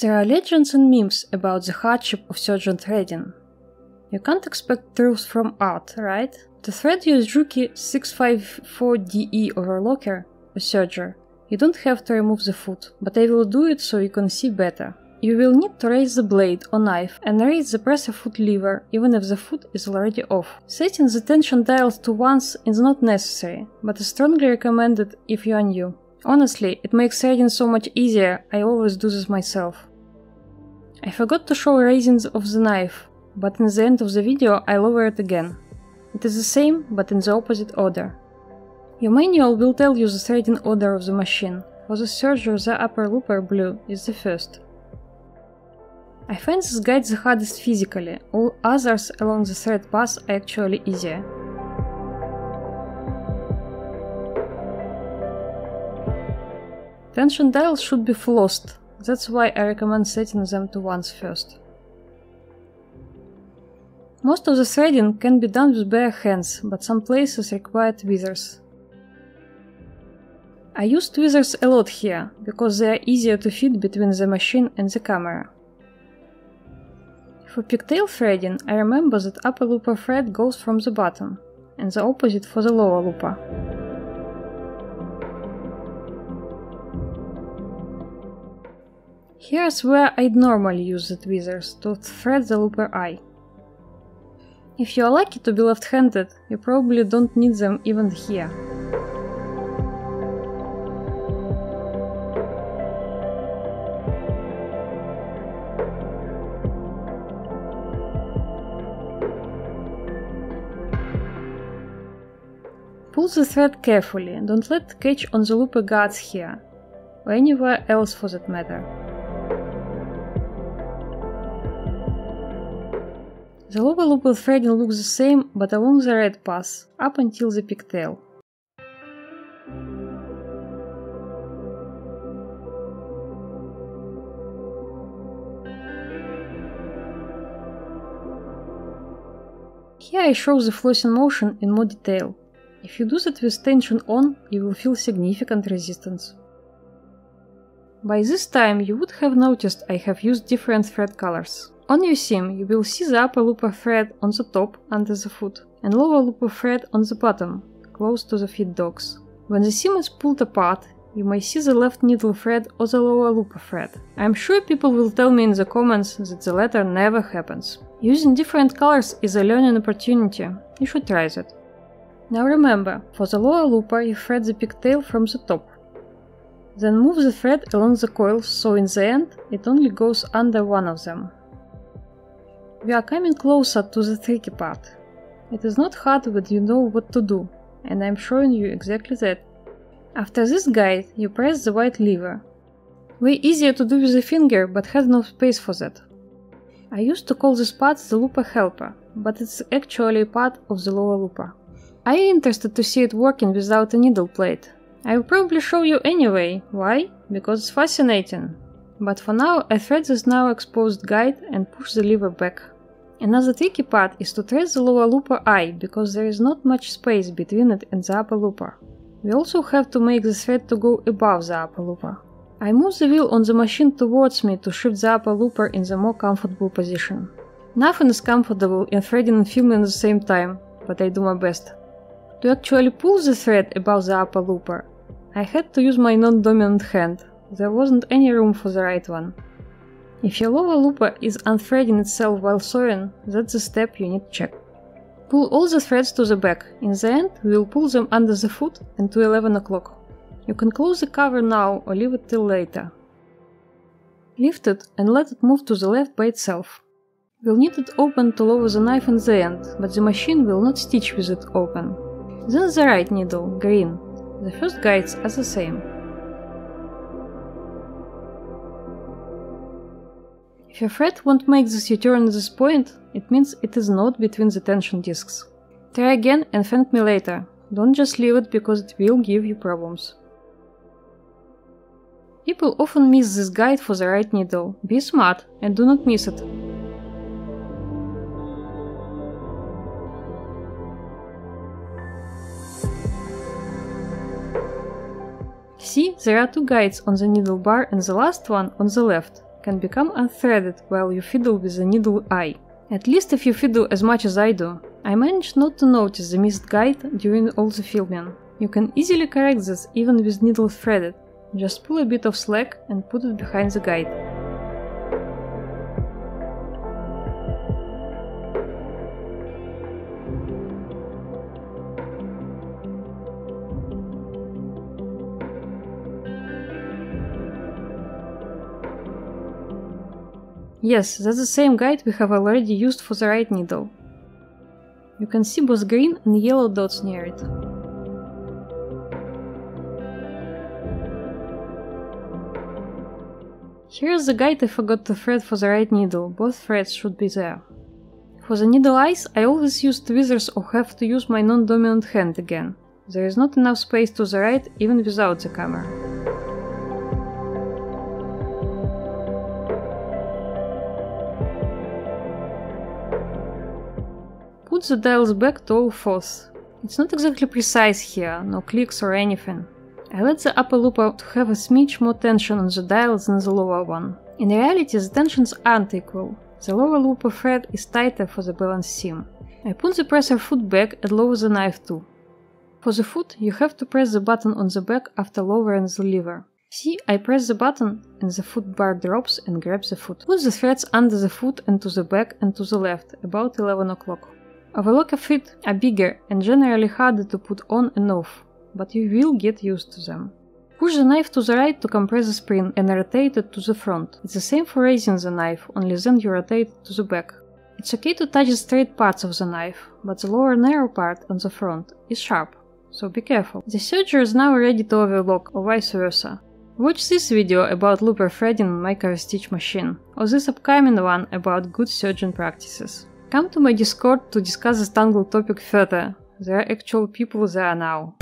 There are legends and memes about the hardship of surgeon threading. You can't expect truth from art, right? To thread your Juki 654DE overlocker, a serger, you don't have to remove the foot, but I will do it so you can see better. You will need to raise the blade or knife and raise the presser foot lever even if the foot is already off. Setting the tension dials to ones is not necessary, but is strongly recommended if you are new. Honestly, it makes threading so much easier, I always do this myself. I forgot to show raising of the knife, but in the end of the video I lower it again. It is the same, but in the opposite order. Your manual will tell you the threading order of the machine. For the serger, the upper looper blue is the first. I find this guide the hardest physically, all others along the thread path are actually easier. Tension dials should be flossed, that's why I recommend setting them to ones first. Most of the threading can be done with bare hands, but some places require tweezers. I use tweezers a lot here, because they are easier to fit between the machine and the camera. For pigtail threading, I remember that upper looper thread goes from the bottom, and the opposite for the lower looper. Here's where I'd normally use the tweezers, to thread the looper eye. If you are lucky to be left-handed, you probably don't need them even here. Pull the thread carefully, don't let it catch on the looper guards here, or anywhere else for that matter. The lower looper threading looks the same, but along the red path, up until the pigtail. Here I show the flossing motion in more detail. If you do that with tension on, you will feel significant resistance. By this time you would have noticed I have used different thread colors. On your seam you will see the upper looper thread on the top under the foot and lower looper thread on the bottom, close to the feed dogs. When the seam is pulled apart, you may see the left needle thread or the lower looper thread. I am sure people will tell me in the comments that the latter never happens. Using different colors is a learning opportunity, you should try that. Now remember, for the lower looper you thread the pigtail from the top. Then move the thread along the coils so in the end it only goes under one of them. We are coming closer to the tricky part. It is not hard when you know what to do, and I am showing you exactly that. After this guide, you press the white lever. Way easier to do with a finger, but had no space for that. I used to call this part the looper helper, but it's actually part of the lower looper. Are you interested to see it working without a needle plate? I will probably show you anyway. Why? Because it's fascinating. But for now, I thread this now exposed guide and push the lever back. Another tricky part is to thread the lower looper eye, because there is not much space between it and the upper looper. We also have to make the thread to go above the upper looper. I move the wheel on the machine towards me to shift the upper looper in the more comfortable position. Nothing is comfortable in threading and filming at the same time, but I do my best. To actually pull the thread above the upper looper, I had to use my non-dominant hand. There wasn't any room for the right one. If your lower looper is unthreading itself while sewing, that's the step you need to check. Pull all the threads to the back. In the end, we will pull them under the foot and to 11 o'clock. You can close the cover now or leave it till later. Lift it and let it move to the left by itself. We'll need it open to lower the knife in the end, but the machine will not stitch with it open. Then the right needle, green. The first guides are the same. If your thread won't make this U-turn at this point, it means it is not between the tension discs. Try again and thank me later. Don't just leave it because it will give you problems. People often miss this guide for the right needle. Be smart and do not miss it. See, there are two guides on the needle bar and the last one on the left. can become unthreaded while you fiddle with the needle eye. At least if you fiddle as much as I do. I managed not to notice the missed guide during all the filming. You can easily correct this even with needle threaded. Just pull a bit of slack and put it behind the guide. Yes, that's the same guide we have already used for the right needle. You can see both green and yellow dots near it. Here is the guide I forgot to thread for the right needle, both threads should be there. For the needle eyes, I always use tweezers or have to use my non-dominant hand again. There is not enough space to the right even without the camera. Put the dials back to all fours. It's not exactly precise here, no clicks or anything. I let the upper looper to have a smidge more tension on the dials than the lower one. In reality, the tensions aren't equal. The lower looper thread is tighter for the balance seam. I put the presser foot back and lower the knife too. For the foot, you have to press the button on the back after lowering the lever. See, I press the button and the foot bar drops and grabs the foot. Put the threads under the foot and to the back and to the left, about 11 o'clock. Overlocker feet are bigger and generally harder to put on and off, but you will get used to them. Push the knife to the right to compress the spring and rotate it to the front. It's the same for raising the knife, only then you rotate it to the back. It's okay to touch the straight parts of the knife, but the lower narrow part on the front is sharp, so be careful. The serger is now ready to overlock, or vice versa. Watch this video about looper threading on micro stitch machine, or this upcoming one about good serging practices. Come to my Discord to discuss this tangled topic further. There are actual people there now.